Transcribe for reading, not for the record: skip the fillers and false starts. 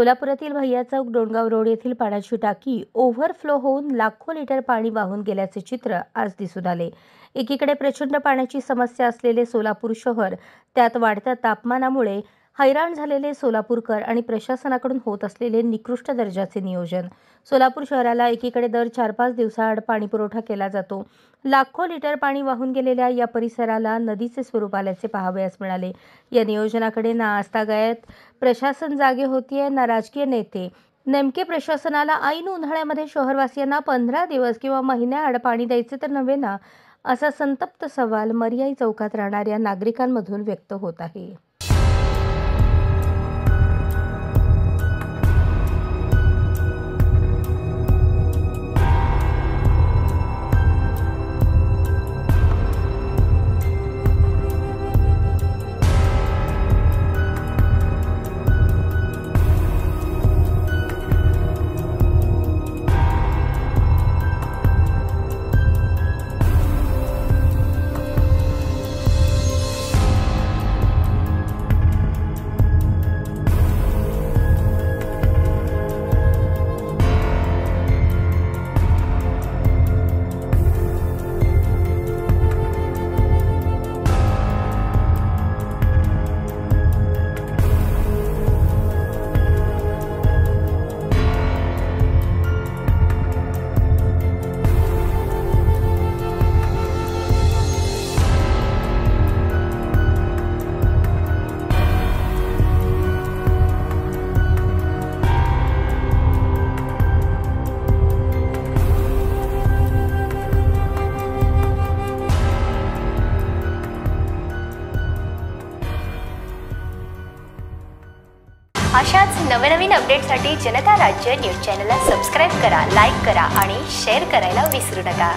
सोलापुरातील भैया चौक डोणगाव रोड येथील पाण्याची टाकी ओव्हरफ्लो होऊन लाखो लिटर पाणी वाहून गेल्याचे चित्र आज दिसून आले। एकीकडे प्रचंड पाण्याची समस्या असलेले सोलापूर शहर, त्यात वाढत्या तापमानामुळे हैराण झालेले सोलापूरकर आणि प्रशासनाकडून होत असलेले निकृष्ट दर्जाचे नियोजन। सोलापूर शहराला एकीकडे दर 4-5 दिवसाआड पाणी पुरवठा केला जातो। लाखो लिटर पाणी वाहून गेलेल्या या परिसराला नदीचे स्वरूप आल्याचे पाहावयास मिळाले। या नियोजनाकडे ना आजतागायत प्रशासन जागे होतीये ना राजकीय नेते। नेमके प्रशासनाला ऐन उन्हाळ्यामध्ये शहरवासियांना 15 दिवस किंवा महिन्याआड पाणी द्यायचे तर नव्हे ना, असा संतप्त सवाल मरियाई चौकात राहणाऱ्या नागरिकांमधून व्यक्त होत आहे। अशाच नवनवीन अपडेटसाठी जनता राज्य न्यूज चॅनलला सबस्क्राइब करा, लाईक करा आणि शेअर करायला विसरू नका।